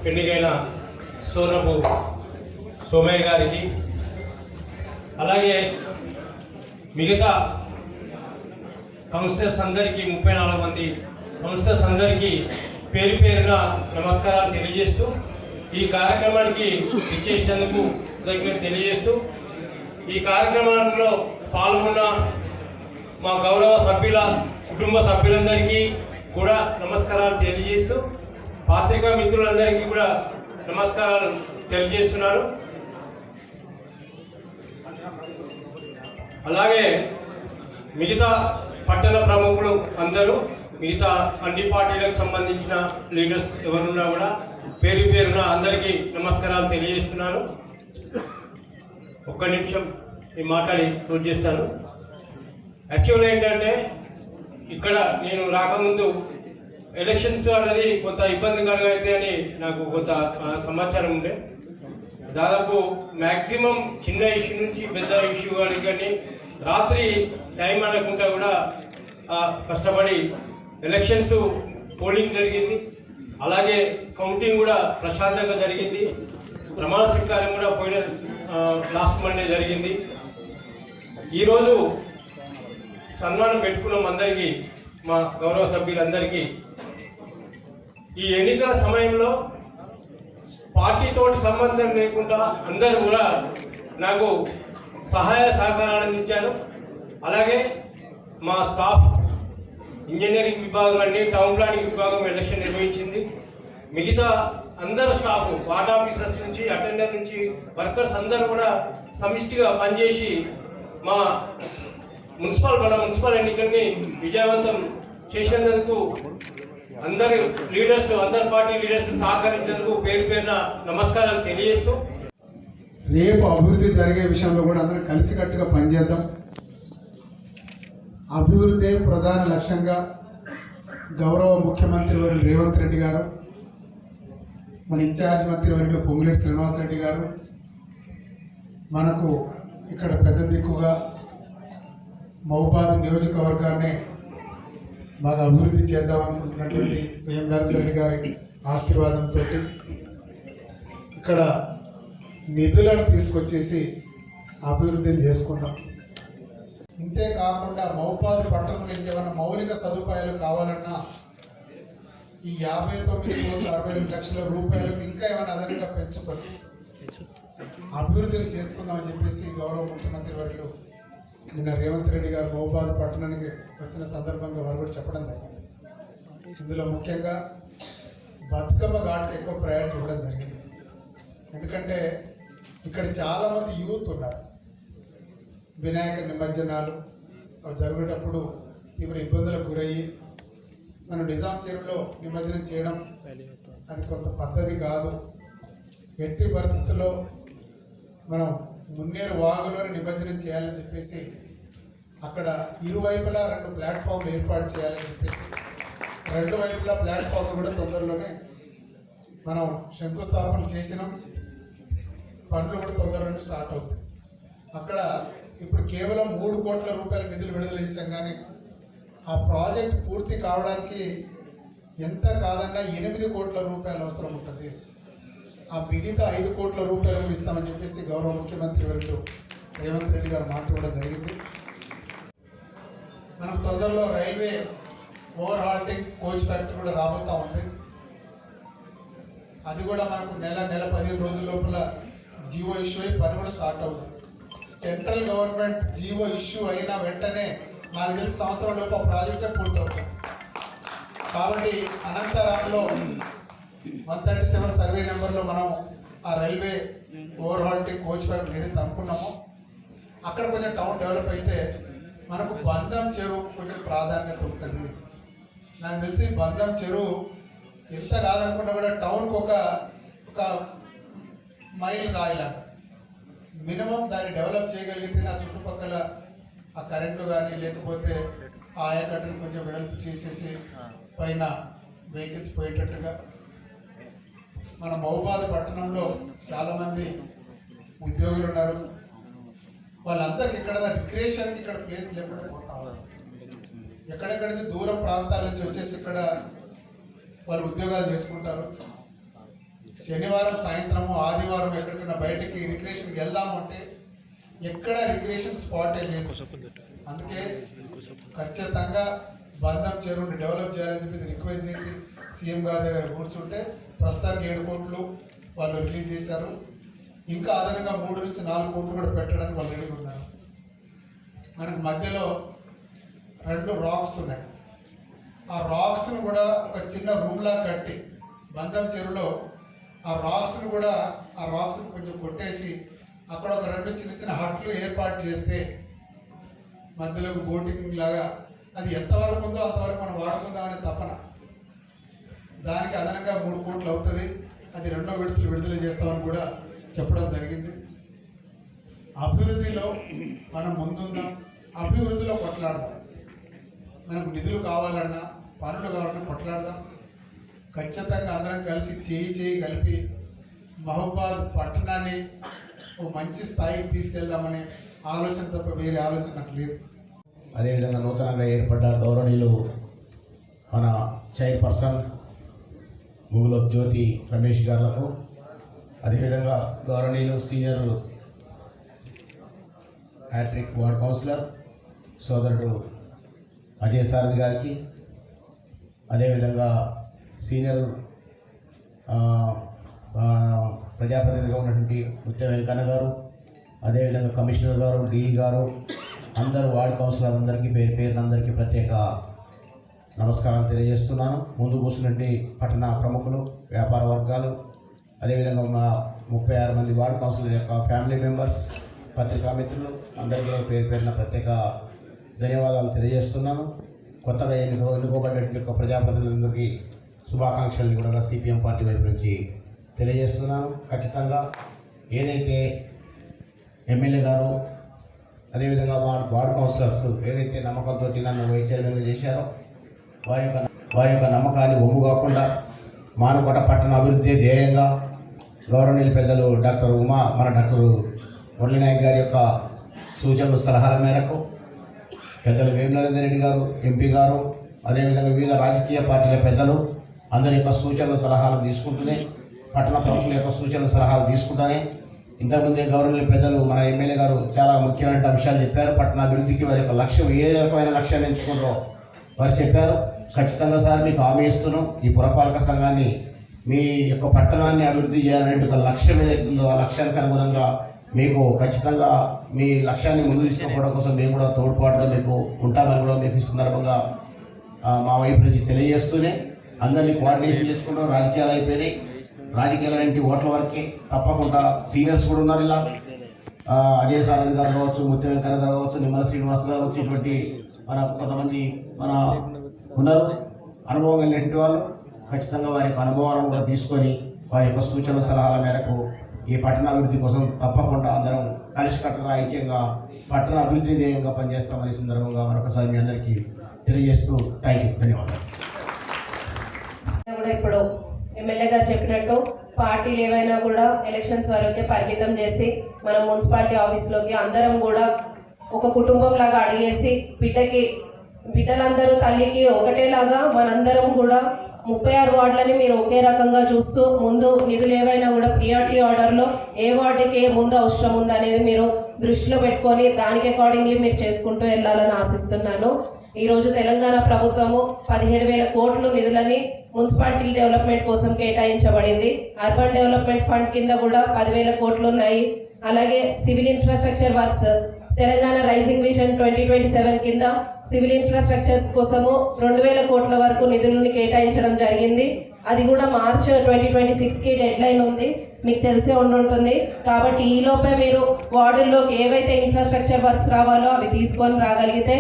ఎన్నికైన సోనపు సోమయ్య గారికి, అలాగే మిగతా కౌన్సిలర్స్ అందరికీ 34 మంది కౌన్సిలర్స్ అందరికీ పేరు పేరున నమస్కారాలు తెలియజేస్తూ, ఈ కార్యక్రమానికి ఇచ్చేసినందుకు కృతజ్ఞత తెలియజేస్తూ, ఈ కార్యక్రమంలో పాల్గొన్న మా గౌరవ సభ్యుల కుటుంబ సభ్యులందరికీ కూడా నమస్కారాలు తెలియజేస్తూ, పాత్రికా మిత్రులందరికీ కూడా నమస్కారాలు తెలియజేస్తున్నాను. అలాగే మిగతా పట్టణ ప్రముఖులు అందరూ, మిగతా అన్ని పార్టీలకు సంబంధించిన లీడర్స్ ఎవరున్నా కూడా పేరు పేరున అందరికీ నమస్కారాలు తెలియజేస్తున్నాను. ఒక్క నిమిషం నేను మాట్లాడి క్లోజ్ చేస్తాను. యాక్చువల్గా ఏంటంటే, ఇక్కడ నేను రాకముందు ఎలక్షన్స్ అనేది కొంత ఇబ్బందికరంగా అయితే అని నాకు కొంత సమాచారం ఉండే. దాదాపు మ్యాక్సిమం చిన్న ఇష్యూ నుంచి పెద్ద ఇష్యూ కానీ రాత్రి టైం అనకుండా కూడా కష్టపడి ఎలక్షన్స్ పోలింగ్ జరిగింది. అలాగే కౌంటింగ్ కూడా ప్రశాంతంగా జరిగింది. ప్రమాణ స్వీకారం కూడా పోయిన లాస్ట్ మండే జరిగింది. ఈరోజు సన్మానం పెట్టుకున్నాం అందరికీ, మా గౌరవ సభ్యులందరికీ. ఈ ఎన్నికల సమయంలో పార్టీతో సంబంధం లేకుండా అందరూ కూడా నాకు సహాయ సహకారాలు అందించారు. అలాగే మా స్టాఫ్, ఇంజనీరింగ్ విభాగం అండి, టౌన్ ప్లానింగ్ విభాగం ఎలక్షన్ నిర్వహించింది. మిగతా అందరు స్టాఫ్, వార్డ్ ఆఫీసర్స్ నుంచి అటెండర్ నుంచి వర్కర్స్ అందరూ కూడా సమిష్టిగా పనిచేసి మా మున్సిపల్ ఎన్నికల్ని విజయవంతం చేసేందుకు అందరు లీడర్స్, అందరు పార్టీ లీడర్స్ సహకరించేందుకు పేరు పేరున నమస్కారాలు తెలియజేస్తూ, రేపు అభివృద్ధి జరిగే విషయంలో కూడా అందరం కలిసికట్టుగా పనిచేద్దాం. అభివృద్ధి ప్రధాన లక్ష్యంగా గౌరవ ముఖ్యమంత్రి వర్యులు రేవంత్ రెడ్డి గారు, మన ఇన్ఛార్జ్ మంత్రి వర్యులు పొంగులేటి శ్రీనివాసరెడ్డి గారు, మనకు ఇక్కడ పెద్ద దిక్కుగా మహబూబాద్ నియోజకవర్గాన్ని బాగా అభివృద్ధి చేద్దామనుకుంటున్నటువంటి వేం నరేంద్ర రెడ్డి గారి ఆశీర్వాదంతో ఇక్కడ నిధులను తీసుకొచ్చేసి అభివృద్ధిని చేసుకుందాం. ఇంతే కాకుండా మహబూబాద్ పట్టణంలో ఇంకేమైనా మౌలిక సదుపాయాలు కావాలన్నా ఈ 59,62 రూపాయలకు ఇంకా ఏమైనా అదనంగా పెంచుకొని అభివృద్ధిని చేసుకుందామని చెప్పేసి గౌరవ ముఖ్యమంత్రి వర్యులు నిన్న రేవంత్ రెడ్డి గారు మహబూబాద్ పట్టణానికి వచ్చిన సందర్భంగా వారు కూడా చెప్పడం జరిగింది. ఇందులో ముఖ్యంగా బతుకమ్మ ఘాట్కి ఎక్కువ ప్రయారిటీ ఇవ్వడం జరిగింది. ఎందుకంటే ఇక్కడ చాలామంది యూత్ ఉన్నారు. వినాయక నిమజ్జనాలు అవి జరిగేటప్పుడు తీవ్ర ఇబ్బందులకు గురయ్యి మనం నిజాం చెరువులో నిమజ్జనం చేయడం అది కొంత పద్ధతి కాదు. ఎట్టి పరిస్థితుల్లో మనం మున్నేరు వాగులోనే నిమజ్జనం చేయాలని చెప్పేసి అక్కడ ఇరువైపులా 2 ప్లాట్ఫామ్లు ఏర్పాటు చేయాలని చెప్పేసి 2 వైపులా ప్లాట్ఫామ్లు కూడా తొందరలోనే మనం శంకుస్థాపనలు చేసినాం. పనులు కూడా తొందరలోనే స్టార్ట్ అవుతాయి. అక్కడ ఇప్పుడు కేవలం 3 కోట్ల రూపాయల నిధులు విడుదల చేశాం. కానీ ఆ ప్రాజెక్ట్ పూర్తి కావడానికి ఎంత కాదన్నా 8 కోట్ల రూపాయలు అవసరం ఉంటుంది. ఆ మిగతా 5 కోట్ల రూపాయలు ఇస్తామని చెప్పేసి గౌరవ ముఖ్యమంత్రి వర్యులు రేవంత్ రెడ్డి గారు మాట్లాడడం జరిగింది. మనకు తొందరలో railway over halting coach factory కూడా రాబోతూ ఉంది. అది కూడా మనకు నెల 15 రోజుల లోపల జీవో ఇష్యూ అయ్యి పని కూడా స్టార్ట్ అవుతుంది. సెంట్రల్ గవర్నమెంట్ జీవో ఇష్యూ అయిన వెంటనే నాకు తెలిసి సంవత్సరం లోపు ఆ ప్రాజెక్టే పూర్తవుతుంది. కాబట్టి అనంతరాంలో 137 సర్వే నెంబర్లో మనం ఆ railway over halting coach factory ఏదైతే అనుకున్నామో అక్కడ కొంచెం టౌన్ డెవలప్ అయితే మనకు బంధం చెరువు కొంచెం ప్రాధాన్యత ఉంటుంది. నాకు తెలిసి బంధం చెరువు ఎంత కాదనుకున్నా కూడా టౌన్కి ఒక మైల్ రాయిలాగా మినిమం దాన్ని డెవలప్ చేయగలిగితే నా చుట్టుపక్కల ఆ కరెంటు కానీ లేకపోతే ఆ ఆయకట్టును కొంచెం వెడల్పు చేసేసి పైన వెహికల్స్ పోయేటట్టుగా. మన మహబూబాద్ పట్టణంలో చాలామంది ఉద్యోగులు ఉన్నారు. వాళ్ళందరికీ ఇక్కడ రిక్రియేషన్కి ఇక్కడ ప్లేస్ లేకుండా పోతా ఉన్నారు. ఎక్కడెక్కడి నుంచి దూరం ప్రాంతాల నుంచి వచ్చేసి ఇక్కడ వాళ్ళు ఉద్యోగాలు చేసుకుంటారు. శనివారం సాయంత్రము ఆదివారం ఎక్కడికైనా బయటికి రిక్రియేషన్కి వెళ్దాము అంటే ఎక్కడ రిక్రియేషన్ స్పాటే లేదు. అందుకే ఖచ్చితంగా బంధం చెరువుని డెవలప్ చేయాలని చెప్పేసి రిక్వెస్ట్ చేసి సీఎం గారి దగ్గర కూర్చుంటే ప్రస్తుతానికి 7 కోట్లు వాళ్ళు రిలీజ్ చేశారు. ఇంకా అదనంగా 3 నుంచి 4 కోట్లు కూడా పెట్టడానికి వాళ్ళు రెడీగా ఉన్నారు. మనకు మధ్యలో 2 రాక్స్ ఉన్నాయి. ఆ రాక్స్ను కూడా ఒక చిన్న రూమ్లా కట్టి బంధం చెరువులో ఆ రాక్స్ను కొంచెం కొట్టేసి అక్కడ ఒక 2 చిన్న చిన్న హట్లు ఏర్పాటు చేస్తే మధ్యలో బోటింగ్ లాగా అది ఎంతవరకు ఉందో అంతవరకు మనం వాడుకుందామనే తపన. దానికి అదనంగా 3 కోట్లు అవుతుంది. అది 2వ విడుదల చేస్తామని కూడా చెప్పడం జరిగింది. అభివృద్ధిలో మనం ముందుందాం, అభివృద్ధిలో కొట్లాడదాం. మనకు నిధులు కావాలన్నా పనులు కావాలన్నా కొట్లాడదాం. ఖచ్చితంగా అందరం కలిసి చేయి కలిపి మహబూబాద్ పట్టణాన్ని ఓ మంచి స్థాయికి తీసుకెళ్దామనే ఆలోచన తప్ప వేరే ఆలోచన నాకు లేదు. అదేవిధంగా నూతనంగా ఏర్పడ్డ గౌరవనీయులు మన చైర్పర్సన్ ముగులప్ జ్యోతి రమేష్ గారులకు, అదేవిధంగా గౌరవనీయులు సీనియర్ హ్యాట్రిక్ వార్డ్ కౌన్సిలర్ సోదరుడు అజయ్ సారథి గారికి, అదేవిధంగా సీనియర్ ప్రజాప్రతినిధిగా ఉన్నటువంటి ముత్య వెంకన్న గారు, అదేవిధంగా కమిషనర్ గారు, డిఈ గారు, అందరూ వార్డ్ కౌన్సిలర్ అందరికీ పేరునందరికీ ప్రత్యేక నమస్కారాలు తెలియజేస్తున్నాను. ముందు కూర్చున్నటువంటి పట్టణ ప్రముఖులు, వ్యాపార వర్గాలు, అదేవిధంగా మా 36 మంది వార్డ్ కౌన్సిలర్ యొక్క ఫ్యామిలీ మెంబర్స్, పత్రికా మిత్రులు అందరికీ పేరున ప్రత్యేక ధన్యవాదాలు తెలియజేస్తున్నాను. కొత్తగా ఎన్నుకోబడినటువంటి ప్రజాప్రతినిధులందరికీ శుభాకాంక్షల్ని కూడా సిపిఎం పార్టీ వైపు నుంచి తెలియజేస్తున్నాను. ఖచ్చితంగా ఏదైతే ఎమ్మెల్యే గారు అదేవిధంగా వార్డ్ కౌన్సిలర్స్ ఏదైతే నమ్మకంతో నన్ను వైస్ చైర్మన్గా చేశారో వారి యొక్క నమ్మకాన్ని ఒమ్ము కాకుండా మానుకోట పట్టణ అభివృద్ధి ధ్యేయంగా గౌరవనీయులు పెద్దలు డాక్టర్ మురళీనాయక్ గారి యొక్క సూచనలు సలహాల మేరకు పెద్దలు వేము నరేందర్ రెడ్డి గారు ఎంపీ గారు, అదేవిధంగా వివిధ రాజకీయ పార్టీల పెద్దలు అందరి యొక్క సూచనలు సలహాలు తీసుకుంటూనే, పట్టణ ప్రముఖుల యొక్క సూచనలు సలహాలు తీసుకుంటూనే, ఇంతకుముందే గౌరవనీయులు పెద్దలు మన ఎమ్మెల్యే గారు చాలా ముఖ్యమైన అంశాలు చెప్పారు. పట్టణ అభివృద్ధికి వారి యొక్క లక్ష్యం ఏ రకమైన లక్ష్యాన్ని ఎంచుకుంటారో వారు చెప్పారు. ఖచ్చితంగా సార్ మీకు హామీ ఇస్తున్నాం, ఈ పురపాలక సంఘాన్ని మీ యొక్క పట్టణాన్ని అభివృద్ధి చేయాలనే ఒక లక్ష్యం ఏదైతుందో ఆ లక్ష్యానికి అనుగుణంగా మీకు ఖచ్చితంగా మీ లక్ష్యాన్ని ముందు తీసుకుపోవడం కోసం మేము కూడా తోడ్పాటుగా మీకు ఉంటామని కూడా మీకు ఈ సందర్భంగా మా వైపు నుంచి తెలియజేస్తూనే, అందరినీ కోఆర్డినేషన్ చేసుకుంటాం. రాజకీయాలు అయిపోయినాయి, రాజకీయాలంటే ఓట్ల వరకే, తప్పకుండా సీనియర్స్ కూడా ఉన్నారు. ఇలా అజయ్ సారథి గారు కావచ్చు, ముత్య వెంకన్న గారు కావచ్చు, నిమ్మల శ్రీనివాస్ గారు వచ్చి ఇటువంటి కొంతమంది ఉన్నారు అనుభవం కలిగినటువంటి వాళ్ళు. ఖచ్చితంగా వారి యొక్క అనుభవాలను కూడా తీసుకొని వారి యొక్క సూచనల సలహాల మేరకు ఈ పట్టణ అభివృద్ధి కోసం తప్పకుండా అందరం కలిసికట్టుగా ఐక్యంగా పట్టణ అభివృద్ధి ధ్యేయంగా పనిచేస్తామని సందర్భంగా మరొకసారి మీ అందరికీ తెలియజేస్తూ ధన్యవాదాలు. ఇప్పుడు ఎమ్మెల్యే గారు చెప్పినట్టు పార్టీలు ఏవైనా కూడా ఎలక్షన్స్ వరకే పరిమితం చేసి మనం మున్సిపాలిటీ ఆఫీస్లోకి అందరం కూడా ఒక కుటుంబం లాగా అడిగేసి బిడ్డలందరూ తల్లికి ఒకటేలాగా మనందరం కూడా 36 వార్డులని మీరు ఒకే రకంగా చూస్తూ ముందు నిధులు ఏవైనా కూడా ప్రియారిటీ ఆర్డర్లో ఏ వార్డుకి ఏ ముందు అవసరం ఉందనేది మీరు దృష్టిలో పెట్టుకొని దానికి అకార్డింగ్లీ మీరు చేసుకుంటూ వెళ్ళాలని ఆశిస్తున్నాను. ఈరోజు తెలంగాణ ప్రభుత్వము 17,000 కోట్లు నిధులని మున్సిపాలిటీ డెవలప్మెంట్ కోసం కేటాయించబడింది. అర్బన్ డెవలప్మెంట్ ఫండ్ కింద కూడా 10,000 కోట్లు ఉన్నాయి. అలాగే civil infrastructure works Telangana rising vision 2027 కింద సివిల్ ఇన్ఫ్రాస్ట్రక్చర్స్ కోసము 2,000 కోట్ల వరకు నిధులను కేటాయించడం జరిగింది. అది కూడా మార్చ్ 2026కి డెడ్ లైన్ ఉంది, మీకు తెలిసే ఉంటుంది. కాబట్టి ఈలోపే మీరు వార్డుల్లోకి ఏవైతే ఇన్ఫ్రాస్ట్రక్చర్ వర్క్స్ రావాలో అవి తీసుకొని రాగలిగితే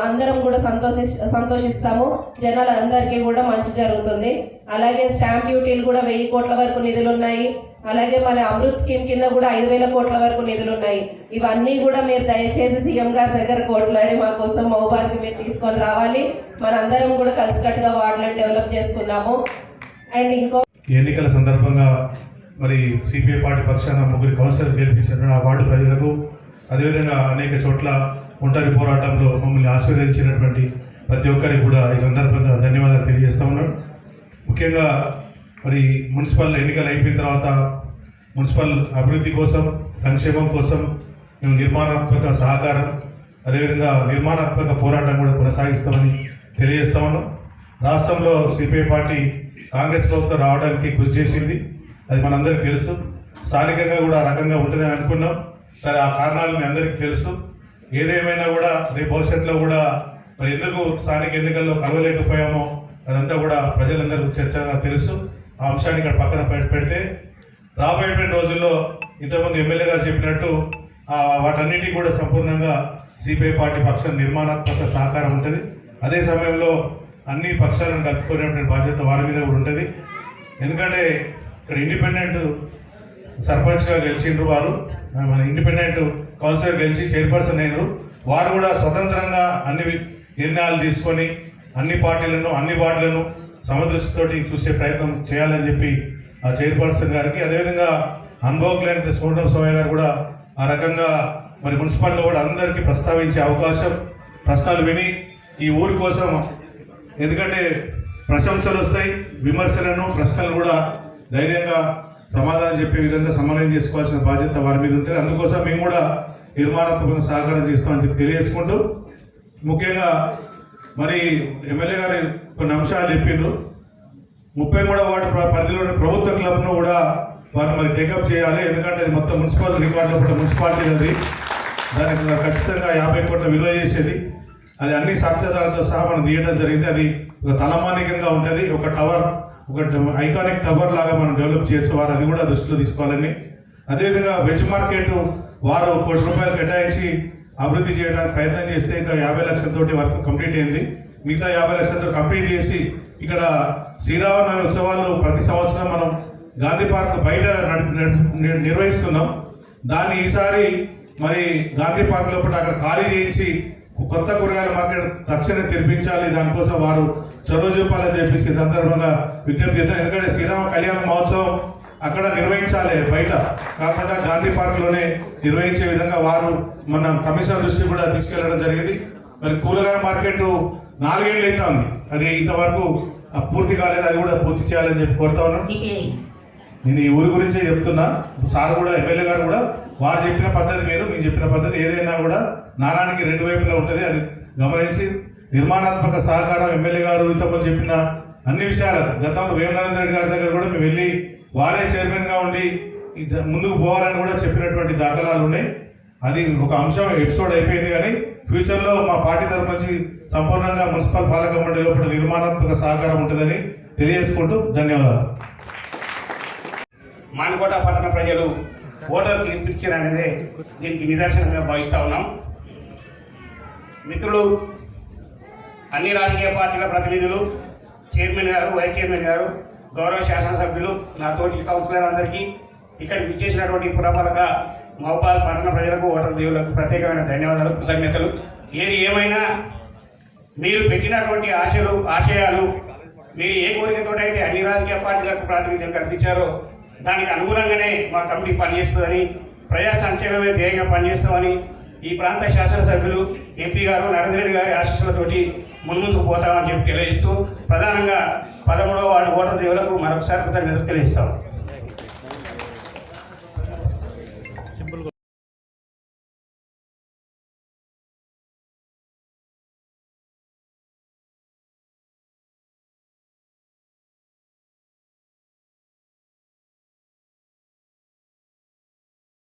అందరం కూడా సంతోషిస్తాము. జనాలందరికీ కూడా మంచి జరుగుతుంది. అలాగే స్టాంప్ డ్యూటీలు కూడా 1,000 కోట్ల వరకు నిధులు ఉన్నాయి. అలాగే మన అమృత్ స్కీమ్ కింద కూడా 5,000 కోట్ల వరకు నిధులు ఉన్నాయి. ఇవన్నీ కూడా మీరు దయచేసి సీఎం గారి దగ్గర కోట్లాడి మా కోసం మహబూబాద్కి మీరు తీసుకొని రావాలి. మనందరం కూడా కలిసికట్టుగా వార్డులను డెవలప్ చేసుకుందాము. అండ్ ఎన్నికల సందర్భంగా మరి సిపిఐ పార్టీ పక్షాన 3 కౌన్సిలర్ గెలిపించారు ఆ వార్డు ప్రజలకు. అదేవిధంగా అనేక చోట్ల ఒంటరి పోరాటంలో మమ్మల్ని ఆశీర్వదించినటువంటి ప్రతి ఒక్కరికి కూడా ఈ సందర్భంగా ధన్యవాదాలు తెలియజేస్తా ఉన్నాను. ముఖ్యంగా మరి మున్సిపల్ ఎన్నికలు అయిపోయిన తర్వాత మున్సిపల్ అభివృద్ధి కోసం, సంక్షేమం కోసం మేము నిర్మాణాత్మక సహకారం, అదేవిధంగా నిర్మాణాత్మక పోరాటం కూడా కొనసాగిస్తామని తెలియజేస్తా ఉన్నాం. రాష్ట్రంలో సిపిఐ పార్టీ కాంగ్రెస్ ప్రభుత్వం రావడానికి కృషి చేసింది, అది మనందరికీ తెలుసు. స్థానికంగా కూడా ఆ రకంగా ఉంటుందని అనుకున్నాం. సరే, ఆ కారణాలు మీ అందరికీ తెలుసు. ఏదేమైనా కూడా రేపు భవిష్యత్తులో కూడా మరి ఎందుకు స్థానిక ఎన్నికల్లో కలవలేకపోయామో అదంతా కూడా ప్రజలందరికీ చర్చగా తెలుసు. ఆ అంశాన్ని ఇక్కడ పక్కన పెడితే రాబోయేటువంటి రోజుల్లో ఇంతకుముందు ఎమ్మెల్యే గారు చెప్పినట్టు వాటన్నిటికీ కూడా సంపూర్ణంగా సిపిఐ పార్టీ పక్షం నిర్మాణాత్మక సహకారం ఉంటుంది. అదే సమయంలో అన్ని పక్షాలను కలుపుకునేటువంటి బాధ్యత వారి మీద కూడా ఉంటుంది. ఎందుకంటే ఇక్కడ ఇండిపెండెంట్ సర్పంచ్గా గెలిచిండ్రు వారు, మన ఇండిపెండెంట్ కౌన్సిలర్ గెలిచి చైర్పర్సన్ అయినరు. వారు కూడా స్వతంత్రంగా అన్ని నిర్ణయాలు తీసుకొని అన్ని పార్టీలను, అన్ని వార్డులను సమదృష్టితోటి చూసే ప్రయత్నం చేయాలని చెప్పి ఆ చైర్పర్సన్ గారికి, అదేవిధంగా అనుభవం లేని సోమరావు స్వామి గారు కూడా ఆ రకంగా మరి మున్సిపాలిటీలో కూడా అందరికీ ప్రస్తావించే అవకాశం, ప్రశ్నలు విని ఈ ఊరి కోసం, ఎందుకంటే ప్రశంసలు వస్తాయి, విమర్శలను, ప్రశ్నలు కూడా ధైర్యంగా సమాధానం చెప్పే విధంగా సమన్వయం చేసుకోవాల్సిన బాధ్యత వారి మీద ఉంటుంది. అందుకోసం మేము కూడా నిర్మాణాత్మకంగా సహకారం చేస్తామని చెప్పి తెలియజేసుకుంటూ, ముఖ్యంగా మరి ఎమ్మెల్యే గారు కొన్ని అంశాలు చెప్పిండ్రు. 33వ వార్డు పరిధిలోని ప్రభుత్వ క్లబ్ను కూడా వారు మరి టేకప్ చేయాలి. ఎందుకంటే అది మొత్తం మున్సిపల్ రికార్డులో పడ్డ మున్సిపాలిటీ, అది దానికి ఖచ్చితంగా 50 కోట్ల విలువ చేసేది. అది అన్ని సాక్ష్యాధారాలతో సహా మనం తీయడం జరిగింది. అది ఒక తలమానికంగా ఉంటుంది, ఒక టవర్, ఒక ఐకానిక్ టవర్ లాగా మనం డెవలప్ చేయొచ్చు. వారు అది కూడా దృష్టిలో తీసుకోవాలని, అదేవిధంగా వెజ్ మార్కెట్ వారు ₹1 కోటి కేటాయించి అభివృద్ధి చేయడానికి ప్రయత్నం చేస్తే ఇంకా 50 లక్షలతోటి వర్క్ కంప్లీట్ అయింది. మిగతా 50 లక్షలతో కంప్లీట్ చేసి ఇక్కడ శ్రీరామనవమి ఉత్సవాలు ప్రతి సంవత్సరం మనం గాంధీ పార్క్ బయట నిర్వహిస్తున్నాం. దాన్ని ఈసారి మరి గాంధీ పార్క్ లోపల అక్కడ ఖాళీ చేయించి కొత్త కూరగాయల మార్కెట్ తక్షణం తెరిపించాలి. దానికోసం వారు చొరవ చూపాలని చెప్పేసి సందర్భంగా విజ్ఞప్తి చేస్తాం. ఎందుకంటే శ్రీరామ కళ్యాణ మహోత్సవం అక్కడ నిర్వహించాలి, బయట కాకుండా గాంధీ పార్క్లోనే నిర్వహించే విధంగా వారు మన కమిషనర్ దృష్టికి కూడా తీసుకెళ్లడం జరిగింది. మరి కూరగాయల మార్కెట్ 4 ఏళ్ళు అయితే ఉంది, అది ఇంతవరకు పూర్తి కాలేదు. అది కూడా పూర్తి చేయాలని చెప్పి కోరుతా ఉన్నాను. నేను ఈ ఊరి గురించే చెప్తున్నా. సార్ కూడా, ఎమ్మెల్యే గారు కూడా వారు చెప్పిన పద్ధతి వేరు, మీరు చెప్పిన పద్ధతి ఏదైనా కూడా నాణానికి 2 వైపులా ఉంటుంది. అది గమనించి నిర్మాణాత్మక సహకారం ఎమ్మెల్యే గారు ఇంతకుముందు చెప్పిన అన్ని విషయాలకు గతంలో వేమనరేంద్ర రెడ్డి గారి దగ్గర కూడా మేము వెళ్ళి వారే చైర్మన్గా ఉండి ముందుకు పోవాలని కూడా చెప్పినటువంటి దాఖలాలు ఉన్నాయి. అది ఒక అంశం, ఎపిసోడ్ అయిపోయింది. కానీ ఫ్యూచర్లో మా పార్టీ తరఫు నుంచి సంపూర్ణంగా మున్సిపల్ పాలక మండలి లోపల నిర్మాణాత్మక సహకారం ఉంటుందని తెలియజేసుకుంటూ ధన్యవాదాలు. మానకోట పట్టణ ప్రజలు ఓటర్ తీర్పిచ్చారనేదే దీనికి నిదర్శనంగా భావిస్తూ ఉన్నాం. మిత్రులు, అన్ని రాజకీయ పార్టీల ప్రతినిధులు, చైర్మన్ గారు, వైస్ చైర్మన్ గారు, గౌరవ శాసనసభ్యులు, నా తోటి కౌన్సిలర్లందరికీ, ఇక్కడికి విచ్చేసినటువంటి పురపాలక మహబూబాబాద్ పట్టణ ప్రజలకు, ఓటర్ దేవులకు ప్రత్యేకమైన ధన్యవాదాలు, కృతజ్ఞతలు. ఏది ఏమైనా మీరు పెట్టినటువంటి ఆశయాలు మీరు ఏ కోరికతోటైతే అన్ని రాజకీయ పార్టీలకు ప్రాతినిధ్యం కల్పించారో దానికి అనుగుణంగానే మా కమిటీ పనిచేస్తుందని, ప్రజా సంక్షేమమే ధ్యేయంగా పనిచేస్తామని ఈ ప్రాంత శాసనసభ్యులు ఎంపీ గారు నరేంద్ర రెడ్డి గారి ఆశీస్సులతోటి ముందుకు పోతామని చెప్పి తెలియజేస్తూ, ప్రధానంగా 13వ వార్డు ఓటర్ దేవులకు మరొకసారి కృతజ్ఞతలు తెలియజేస్తాం.